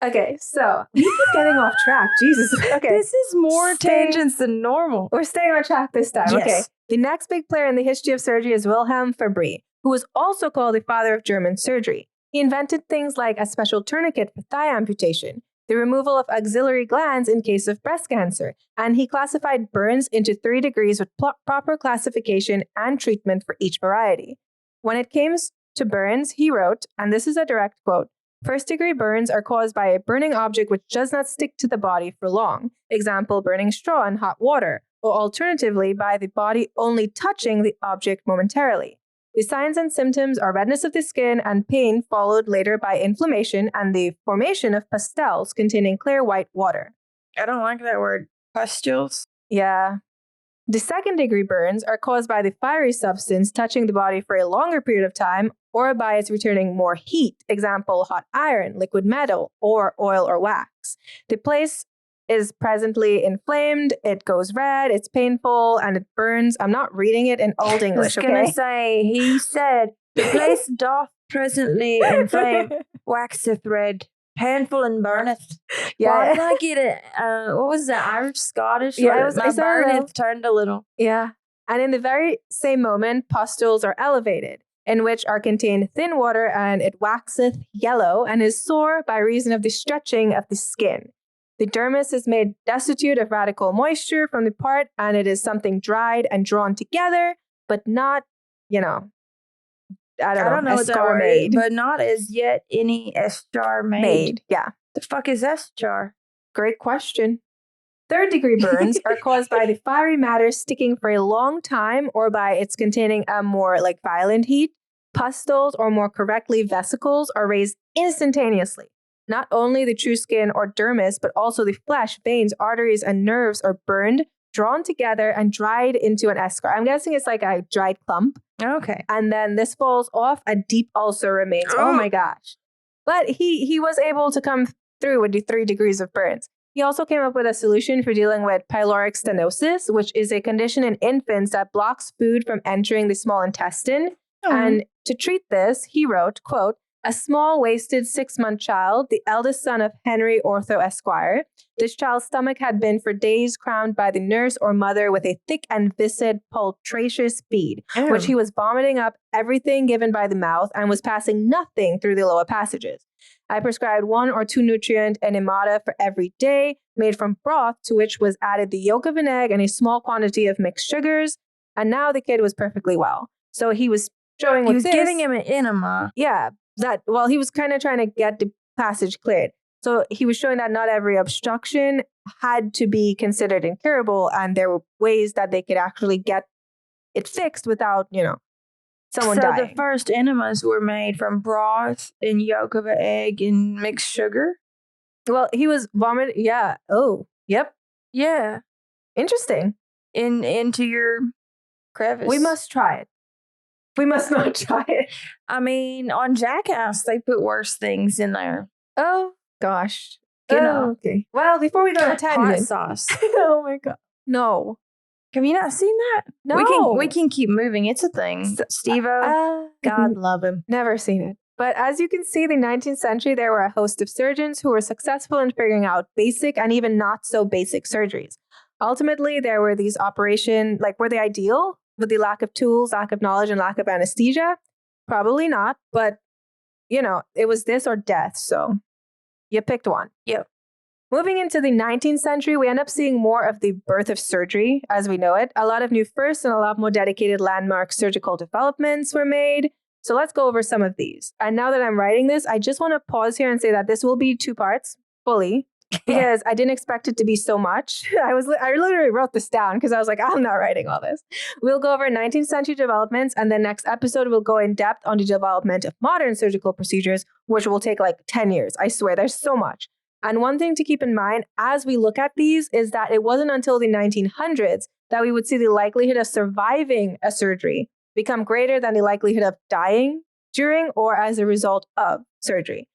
Okay, so we keep getting off track. Jesus. Okay. This is more tangents than normal. We're staying on track this time. Yes. Okay. The next big player in the history of surgery is Wilhelm Fabry, who was also called the father of German surgery. He invented things like a special tourniquet for thigh amputation, the removal of axillary glands in case of breast cancer, and he classified burns into 3 degrees with proper classification and treatment for each variety. When it came to burns, he wrote, and this is a direct quote, "First-degree burns are caused by a burning object which does not stick to the body for long. Example, burning straw in hot water, or alternatively, by the body only touching the object momentarily. The signs and symptoms are redness of the skin and pain, followed later by inflammation and the formation of pustules containing clear white water." I don't like that word. Pustules? Yeah. The second-degree burns are caused by the fiery substance touching the body for a longer period of time or by its returning more heat. Example, hot iron, liquid metal, or oil or wax. The place is presently inflamed, it goes red, it's painful, and it burns. I'm not reading it in Old English, okay? I was going to say, he said, "The place doth presently inflame, waxeth red, painful and burneth." Yeah. Why did I get it? What was that? Irish, Scottish? Yeah, My burneth turned a little. Yeah. And in the very same moment, pustules are elevated, in which are contained thin water, and it waxeth yellow, and is sore by reason of the stretching of the skin. The dermis is made destitute of radical moisture from the part, and it is something dried and drawn together, but not, I don't know what that word made. But not as yet any eschar made. Yeah. The fuck is eschar? Great question. Third-degree burns are caused by the fiery matter sticking for a long time or by its containing a more violent heat. Pustules, or more correctly vesicles, are raised instantaneously. Not only the true skin or dermis, but also the flesh, veins, arteries, and nerves are burned, drawn together, and dried into an eschar. I'm guessing it's like a dried clump. Okay. And then this falls off, a deep ulcer remains. Oh my gosh. But he was able to come through with the 3 degrees of burns. He also came up with a solution for dealing with pyloric stenosis, which is a condition in infants that blocks food from entering the small intestine. And to treat this, he wrote, quote, "A small wasted 6-month child, the eldest son of Henry Ortho Esquire. This child's stomach had been for days crowned by the nurse or mother with a thick and viscid pultraceous feed, which he was vomiting up everything given by the mouth and was passing nothing through the lower passages. I prescribed 1 or 2 nutrient enemata for every day, made from broth to which was added the yolk of an egg and a small quantity of mixed sugars. And now the kid was perfectly well." So he was showing with this. He was giving him an enema. Yeah. He was kind of trying to get the passage cleared. So he was showing that not every obstruction had to be considered incurable, and there were ways that they could actually get it fixed without, someone dying. So the first enemas were made from broth and yolk of an egg and mixed sugar? Well, he was vomiting. Yeah. Oh, yep. Yeah. Interesting. Into your crevice. We must try it. We must not try it. I mean, on Jackass, they put worse things in there. Oh, gosh. Okay. Well, before we go on tangent. Hot sauce. Oh, my God. No. Have you not seen that? No. We can keep moving. It's a thing. Steve-O, God love him. Never seen it. But as you can see, the 19th century, there were a host of surgeons who were successful in figuring out basic and even not so basic surgeries. Ultimately, there were these operations, were they ideal? With the lack of tools, lack of knowledge, and lack of anesthesia? Probably not, but, it was this or death, so you picked one. Yep. Moving into the 19th century, we end up seeing more of the birth of surgery as we know it. A lot of new firsts and a lot more dedicated landmark surgical developments were made. So let's go over some of these. And now that I'm writing this, I just want to pause here and say that this will be 2 parts fully because I didn't expect it to be so much. I literally wrote this down because I was like, I'm not writing all this. We'll go over 19th century developments, and the next episode we'll go in depth on the development of modern surgical procedures, which will take like 10 years. I swear, there's so much. And one thing to keep in mind as we look at these is that it wasn't until the 1900s that we would see the likelihood of surviving a surgery become greater than the likelihood of dying during or as a result of surgery.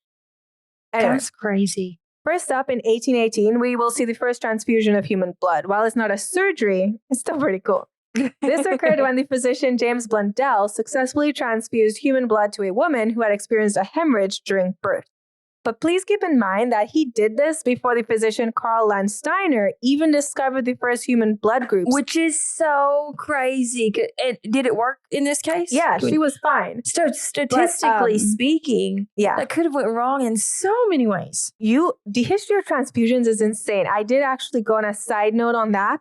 Anyway, That's crazy. First up, in 1818, we will see the first transfusion of human blood. While it's not a surgery, it's still pretty cool. This occurred when the physician James Blundell successfully transfused human blood to a woman who had experienced a hemorrhage during birth. But please keep in mind that he did this before the physician Karl Landsteiner even discovered the first human blood groups. Which is so crazy. And did it work in this case? Yeah, she was fine. So statistically speaking, yeah, that could have went wrong in so many ways. The history of transfusions is insane. I did actually go on a side note on that,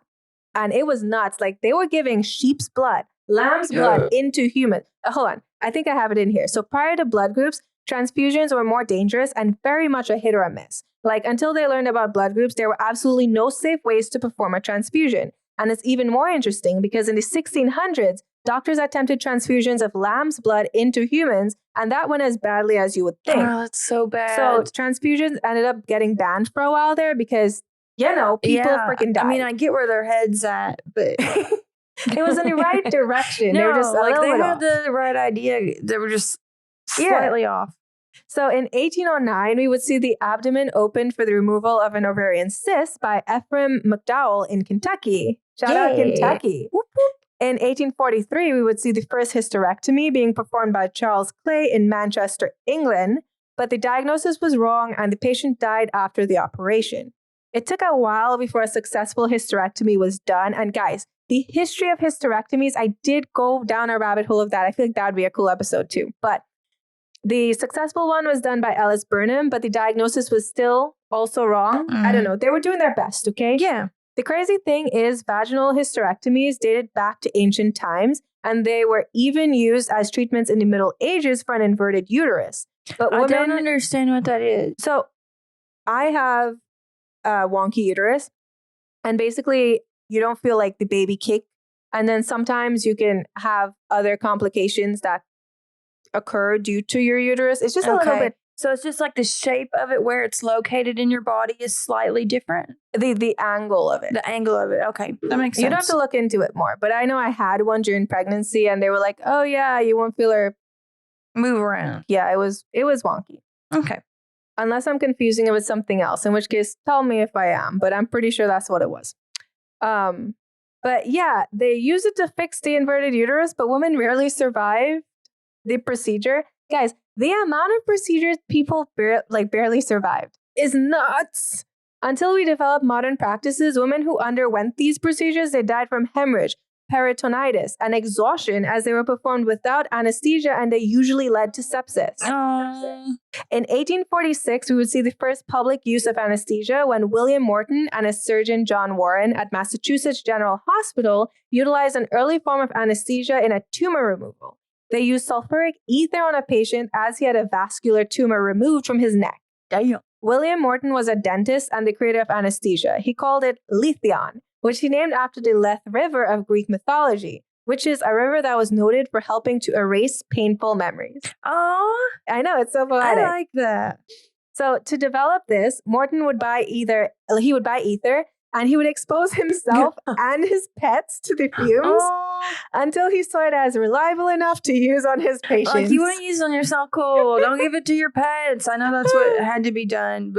and it was nuts. Like, they were giving sheep's blood, lamb's blood into human. Hold on. I think I have it in here. So prior to blood groups, transfusions were more dangerous and very much a hit or a miss. Like, until they learned about blood groups, there were absolutely no safe ways to perform a transfusion. And it's even more interesting because in the 1600s, doctors attempted transfusions of lamb's blood into humans, and that went as badly as you would think. Oh, that's so bad. So transfusions ended up getting banned for a while there because, people freaking died. I mean, I get where their head's at, but it was in the right direction. No, they were just they had off. the right idea. They were just slightly off. So in 1809, we would see the abdomen opened for the removal of an ovarian cyst by Ephraim McDowell in Kentucky. Shout out Kentucky. Whoop, whoop. In 1843, we would see the first hysterectomy being performed by Charles Clay in Manchester, England, but the diagnosis was wrong and the patient died after the operation. It took a while before a successful hysterectomy was done. And guys, the history of hysterectomies, I did go down a rabbit hole of that. I feel like that would be a cool episode too. But the successful one was done by Ellis Burnham, but the diagnosis was still also wrong. I don't know. They were doing their best, okay? Yeah. The crazy thing is vaginal hysterectomies dated back to ancient times, and they were even used as treatments in the Middle Ages for an inverted uterus. But I don't understand what that is. So I have a wonky uterus, and basically you don't feel like the baby kick. And then sometimes you can have other complications that occur due to your uterus. It's just a little bit. So it's just like the shape of it, where it's located in your body, is slightly different. The angle of it. The angle of it. Okay, that makes sense. You'd have to look into it more. But I know I had one during pregnancy, and they were like, "Oh yeah, you won't feel her move around." Yeah, it was wonky. Okay. Unless I'm confusing it with something else, in which case tell me if I am. But I'm pretty sure that's what it was. But yeah, they use it to fix the inverted uterus, but women rarely survive the procedure. Guys, the amount of procedures people barely survived is nuts. Until we developed modern practices, women who underwent these procedures, they died from hemorrhage, peritonitis, and exhaustion as they were performed without anesthesia, and they usually led to sepsis. In 1846, we would see the first public use of anesthesia when William Morton and his surgeon John Warren at Massachusetts General Hospital utilized an early form of anesthesia in a tumor removal. They used sulfuric ether on a patient as he had a vascular tumor removed from his neck. Damn. William Morton was a dentist and the creator of anesthesia. He called it Letheon, which he named after the Lethe River of Greek mythology, which is a river that was noted for helping to erase painful memories. Oh, I know, it's so poetic. I like that. So to develop this, Morton would buy ether, and he would expose himself and his pets to the fumes until he saw it as reliable enough to use on his patients. Like, you want to use on yourself, cool. Don't give it to your pets. I know that's what had to be done,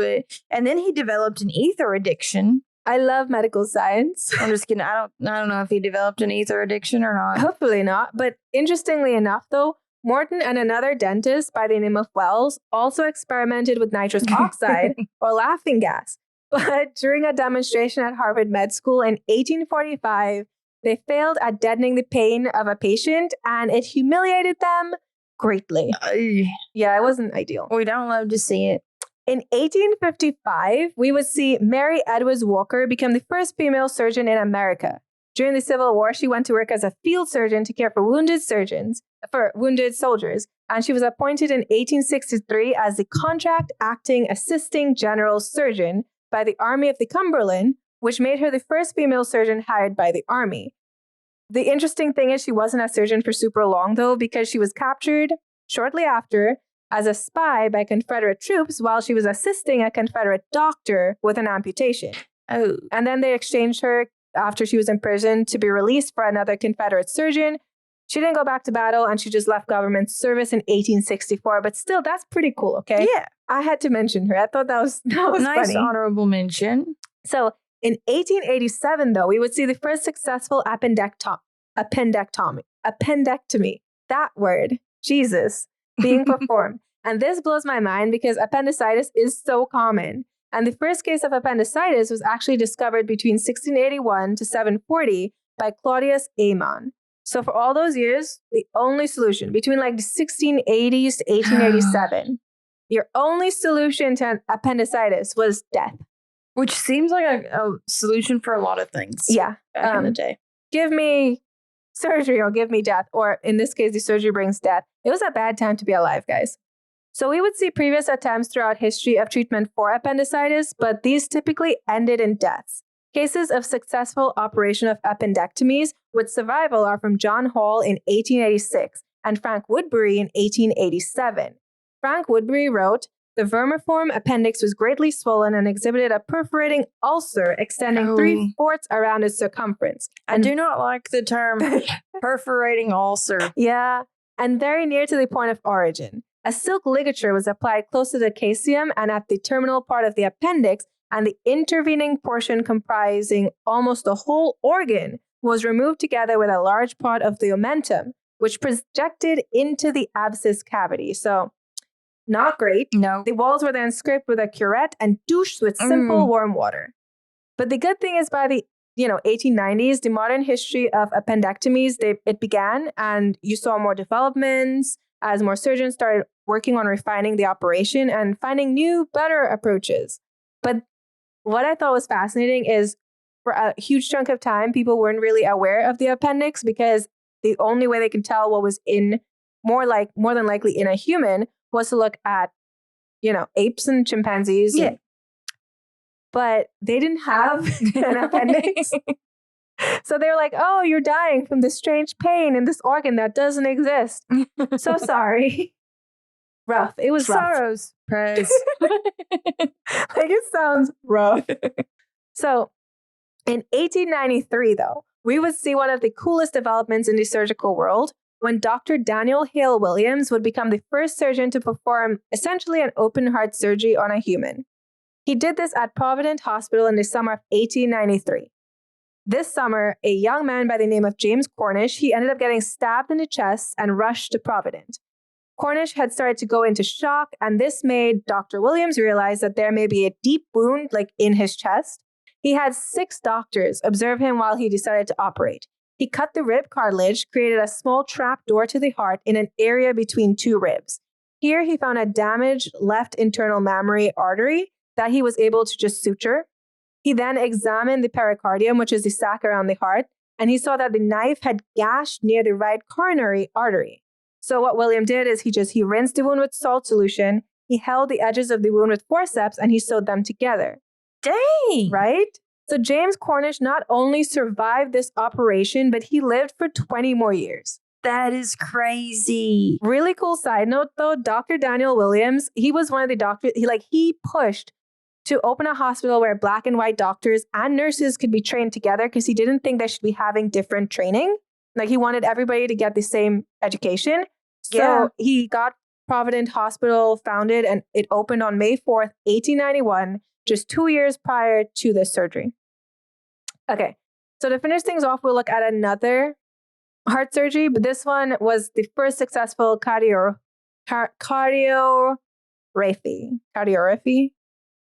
and then he developed an ether addiction. I love medical science. I'm just kidding. I don't know if he developed an ether addiction or not. Hopefully not. But interestingly enough, though, Morton and another dentist by the name of Wells also experimented with nitrous oxide or laughing gas. But during a demonstration at Harvard Med School in 1845, they failed at deadening the pain of a patient, and it humiliated them greatly. Yeah, it wasn't ideal. We don't love to see it. In 1855, we would see Mary Edwards Walker become the first female surgeon in America. During the Civil War, she went to work as a field surgeon to care for wounded soldiers, and she was appointed in 1863 as the contract acting assisting general surgeon by the Army of the Cumberland, which made her the first female surgeon hired by the Army. The interesting thing is she wasn't a surgeon for super long, though, because she was captured shortly after as a spy by Confederate troops while she was assisting a Confederate doctor with an amputation. Oh. And then they exchanged her after she was imprisoned to be released for another Confederate surgeon. She didn't go back to battle and she just left government service in 1864. But still, that's pretty cool, okay? Yeah. I had to mention her. I thought that was nice funny. Honorable mention. So in 1887, though, we would see the first successful appendectomy. That word, Jesus, being performed. And this blows my mind because appendicitis is so common. And the first case of appendicitis was actually discovered between 1681 to 740 by Claudius Aemon. So for all those years, the only solution between like the 1680s to 1887, your only solution to appendicitis was death. Which seems like a solution for a lot of things. Yeah. Back in the day. Give me surgery or give me death. Or in this case, the surgery brings death. It was a bad time to be alive, guys. So we would see previous attempts throughout history of treatment for appendicitis, but these typically ended in deaths. Cases of successful operation of appendectomies with survival are from John Hall in 1886 and Frank Woodbury in 1887. Frank Woodbury wrote, "The vermiform appendix was greatly swollen and exhibited a perforating ulcer extending 3/4 around its circumference." I do not like the term perforating ulcer. Yeah, and very near to the point of origin. A silk ligature was applied close to the caesium and at the terminal part of the appendix, and the intervening portion comprising almost the whole organ was removed together with a large part of the omentum, which projected into the abscess cavity. So, not great. No. The walls were then scraped with a curette and douched with simple warm water. But the good thing is by the 1890s, the modern history of appendectomies, it began, and you saw more developments as more surgeons started working on refining the operation and finding new, better approaches. But what I thought was fascinating is for a huge chunk of time, people weren't really aware of the appendix because the only way they could tell what was more than likely in a human was to look at, apes and chimpanzees. Yeah. But they didn't have an appendix. So they were like, "Oh, you're dying from this strange pain in this organ that doesn't exist. So sorry." Rough. It was rough. Sorrows. Praise. It sounds rough. So in 1893, though, we would see one of the coolest developments in the surgical world when Dr. Daniel Hale Williams would become the first surgeon to perform essentially an open heart surgery on a human. He did this at Providence Hospital in the summer of 1893. This summer, a young man by the name of James Cornish, he ended up getting stabbed in the chest and rushed to Providence. Cornish had started to go into shock, and this made Dr. Williams realize that there may be a deep wound in his chest. He had 6 doctors observe him while he decided to operate. He cut the rib cartilage, created a small trap door to the heart in an area between 2 ribs. Here he found a damaged left internal mammary artery that he was able to just suture. He then examined the pericardium, which is the sac around the heart, and he saw that the knife had gashed near the right coronary artery. So what William did is he rinsed the wound with salt solution, he held the edges of the wound with forceps, and he sewed them together. Dang! Right? So James Cornish not only survived this operation, but he lived for 20 more years. That is crazy. Really cool side note, though, Dr. Daniel Williams, he was one of the doctors, he pushed to open a hospital where Black and white doctors and nurses could be trained together because he didn't think they should be having different training. He wanted everybody to get the same education. So he got Providence Hospital founded, and it opened on May 4th, 1891, just 2 years prior to this surgery. Okay, so to finish things off, we'll look at another heart surgery, but this one was the first successful cardiorraphy.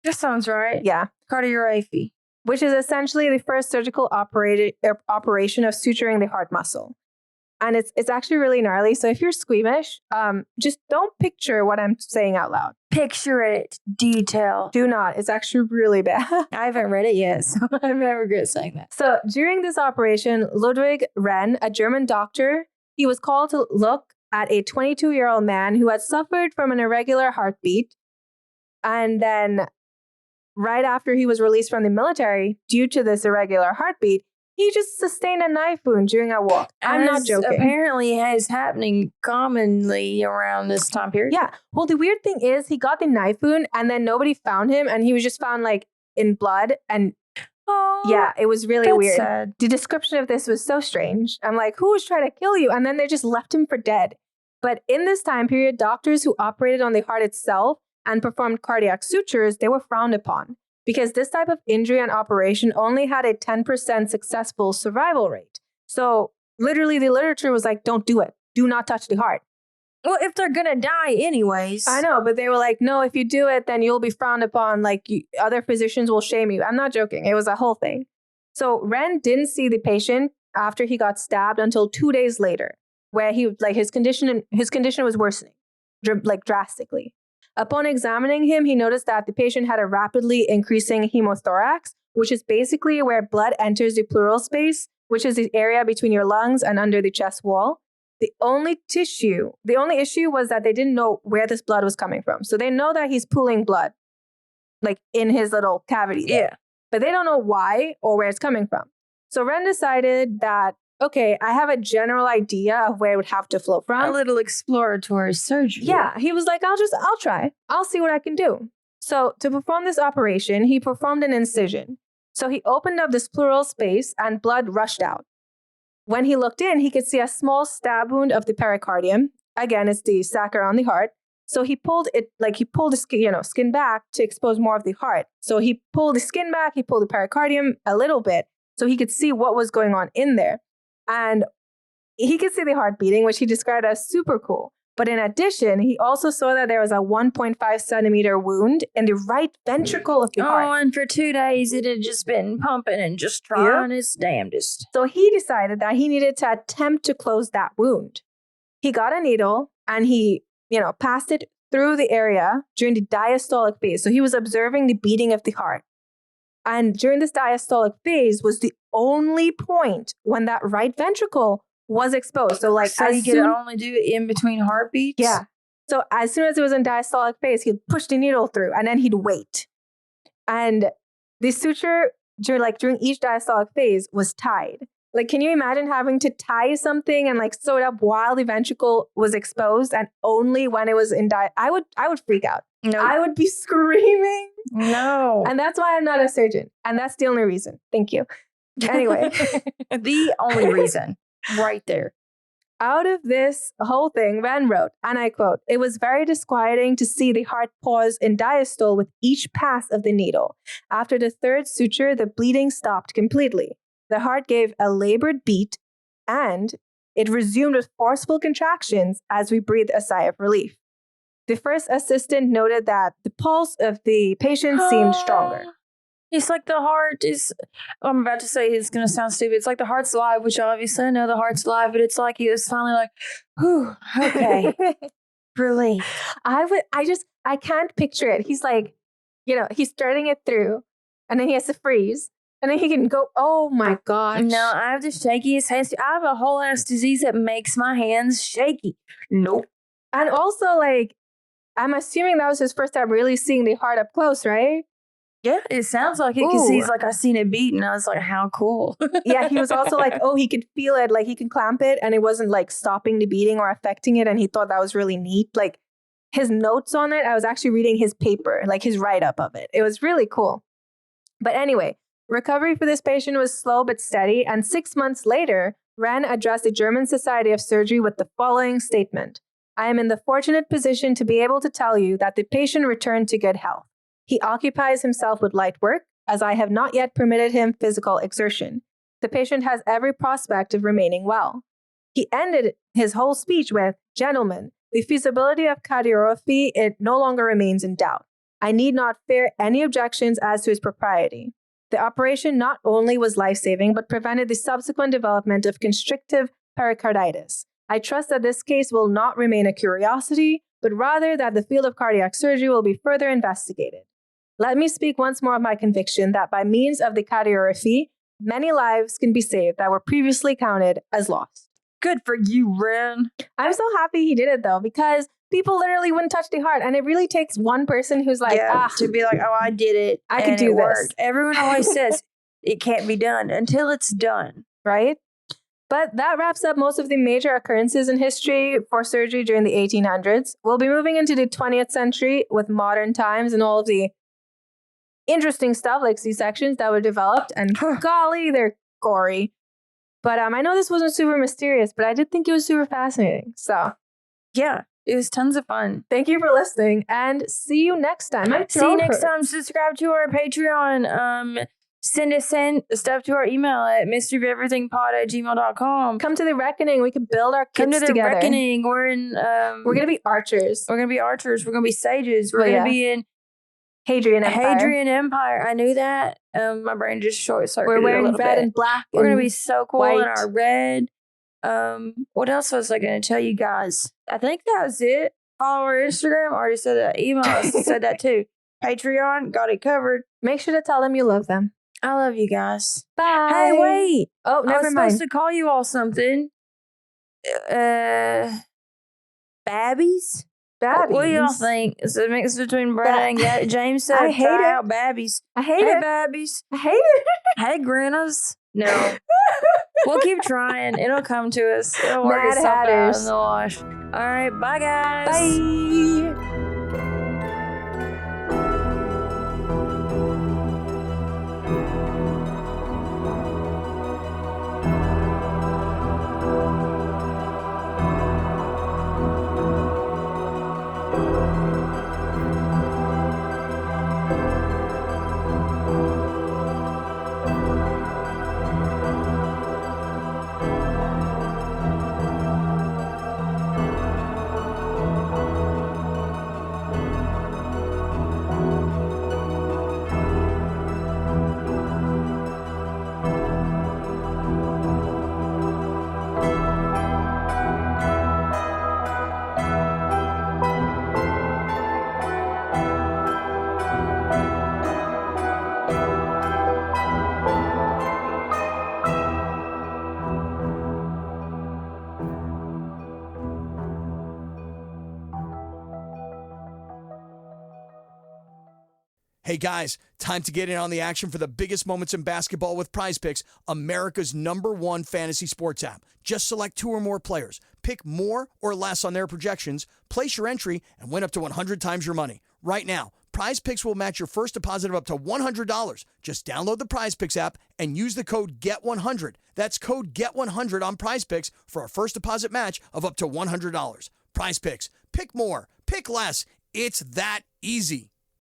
That sounds right. Yeah. Cardiorraphy. Which is essentially the first surgical operation of suturing the heart muscle. And it's actually really gnarly. So if you're squeamish, just don't picture what I'm saying out loud. Picture it. Detail. Do not. It's actually really bad. I haven't read it yet, so I never regret saying that. So during this operation, Ludwig Renn, a German doctor, he was called to look at a 22-year-old man who had suffered from an irregular heartbeat. And then right after he was released from the military due to this irregular heartbeat, he just sustained a knife wound during a walk. I'm not joking. Apparently is happening commonly around this time period. Yeah. Well, the weird thing is he got the knife wound and then nobody found him and he was just found like in blood. And yeah, it was really weird. Sad. The description of this was so strange. I'm like, who was trying to kill you? And then they just left him for dead. But in this time period, doctors who operated on the heart itself and performed cardiac sutures, they were frowned upon. Because this type of injury and operation only had a 10% successful survival rate. So literally the literature was like, don't do it. Do not touch the heart. Well, if they're going to die anyways. I know, but they were like, no, if you do it, then you'll be frowned upon. Like other physicians will shame you. I'm not joking. It was a whole thing. So Renn didn't see the patient after he got stabbed until 2 days later, where he like his condition was worsening, like drastically. Upon examining him, he noticed that the patient had a rapidly increasing hemothorax, which is basically where blood enters the pleural space, which is the area between your lungs and under the chest wall. The only issue was that they didn't know where this blood was coming from. So they know that he's pooling blood, like in his little cavity there. Yeah. But they don't know why or where it's coming from. So Renn decided that, okay, I have a general idea of where it would have to flow from. A little exploratory surgery. Yeah, he was like, I'll try. I'll see what I can do. So to perform this operation, he performed an incision. So he opened up this pleural space and blood rushed out. When he looked in, he could see a small stab wound of the pericardium. Again, it's the sac around the heart. So he pulled the skin back to expose more of the heart. So he pulled the skin back, he pulled the pericardium a little bit so he could see what was going on in there. And he could see the heart beating, which he described as super cool. But in addition, he also saw that there was a 1.5 centimeter wound in the right ventricle of the heart. Oh, and for 2 days it had just been pumping and just trying its damnedest. So he decided that he needed to attempt to close that wound. He got a needle and he, passed it through the area during the diastolic phase. So he was observing the beating of the heart. And during this diastolic phase was the only point when that right ventricle was exposed. So you could only do it in between heartbeats? Yeah. So as soon as it was in diastolic phase, he'd push the needle through and then he'd wait. And the suture during each diastolic phase was tied. Like, can you imagine having to tie something and sew it up while the ventricle was exposed and only when it was in I would freak out. No. I would be screaming. No. And that's why I'm not a surgeon. And that's the only reason. Thank you. Anyway. The only reason. Right there. Out of this whole thing, Renn wrote, and I quote, "It was very disquieting to see the heart pause in diastole with each pass of the needle. After the third suture, the bleeding stopped completely. The heart gave a labored beat, and it resumed with forceful contractions as we breathed a sigh of relief. The first assistant noted that the pulse of the patient seemed stronger." It's like the heart is, I'm about to say it's going to sound stupid. It's like the heart's alive, which obviously I know the heart's alive, but it's like he was finally like, whew, okay, relief. I can't picture it. He's like, he's starting it through and then he has to freeze and then he can go, oh my gosh. No, I have the shakiest hands. I have a whole ass disease that makes my hands shaky. Nope. And also I'm assuming that was his first time really seeing the heart up close, right? Yeah, it sounds like it because he's like, I seen it beat and I was like, how cool. Yeah, he was also like, he could feel it, he can clamp it and it wasn't stopping the beating or affecting it. And he thought that was really neat. His notes on it, I was actually reading his paper, his write-up of it. It was really cool. But anyway, recovery for this patient was slow but steady. And 6 months later, Renn addressed the German Society of Surgery with the following statement: "I am in the fortunate position to be able to tell you that the patient returned to good health. He occupies himself with light work, as I have not yet permitted him physical exertion. The patient has every prospect of remaining well." He ended his whole speech with, "Gentlemen, the feasibility of cardiography, it no longer remains in doubt. I need not fear any objections as to its propriety. The operation not only was life-saving, but prevented the subsequent development of constrictive pericarditis. I trust that this case will not remain a curiosity, but rather that the field of cardiac surgery will be further investigated. Let me speak once more of my conviction that by means of the cardiography, many lives can be saved that were previously counted as lost. Good for you, Ren. I'm so happy he did it, though, because people literally wouldn't touch the heart. And it really takes one person who's like, to be like, oh, I did it. I could do this. Worked. Everyone always says it can't be done until it's done. Right? But that wraps up most of the major occurrences in history for surgery during the 1800s. We'll be moving into the 20th century with modern times and all of the interesting stuff like C-sections that were developed. And golly, they're gory. But I know this wasn't super mysterious, but I did think it was super fascinating. So, yeah, it was tons of fun. Thank you for listening, and see you next time. See you next time. Subscribe to our Patreon. Send us stuff to our email at mysteryoferythingpod@gmail.com. Come to the reckoning. We can build our kits together. Come to the reckoning. We're in. We're gonna be archers. We're gonna be archers. We're gonna be sages. We're gonna be in Hadrian Empire. Hadrian Empire. I knew that. My brain just short-circuited. We're wearing a little red bit. and black. We're gonna be so cool white. in our red. What else was I gonna tell you guys? I think that was it. Follow our Instagram. I already said that. Email us. Said that too. Patreon. Got it covered. Make sure to tell them you love them. I love you guys. Bye. Hey, wait. Oh, never I was mind. supposed to call you all something. Babbies? Babbies. What do y'all think? It's a mix between Brad and James said, I hate try it. out Babbies. I hate Hey, it. Babbies. I hate it. Hey, Grinnas. No. We'll keep trying. It'll come to us. It'll work Mad itself out Hatters. in the wash. All right. Bye, guys. Bye. Hey guys, time to get in on the action for the biggest moments in basketball with Prize Picks, America's #1 fantasy sports app. Just select 2 or more players, pick more or less on their projections, place your entry, and win up to 100 times your money. Right now, Prize Picks will match your first deposit of up to $100. Just download the Prize Picks app and use the code GET100. That's code GET100 on Prize Picks for a first deposit match of up to $100. Prize Picks. Pick more. Pick less. It's that easy.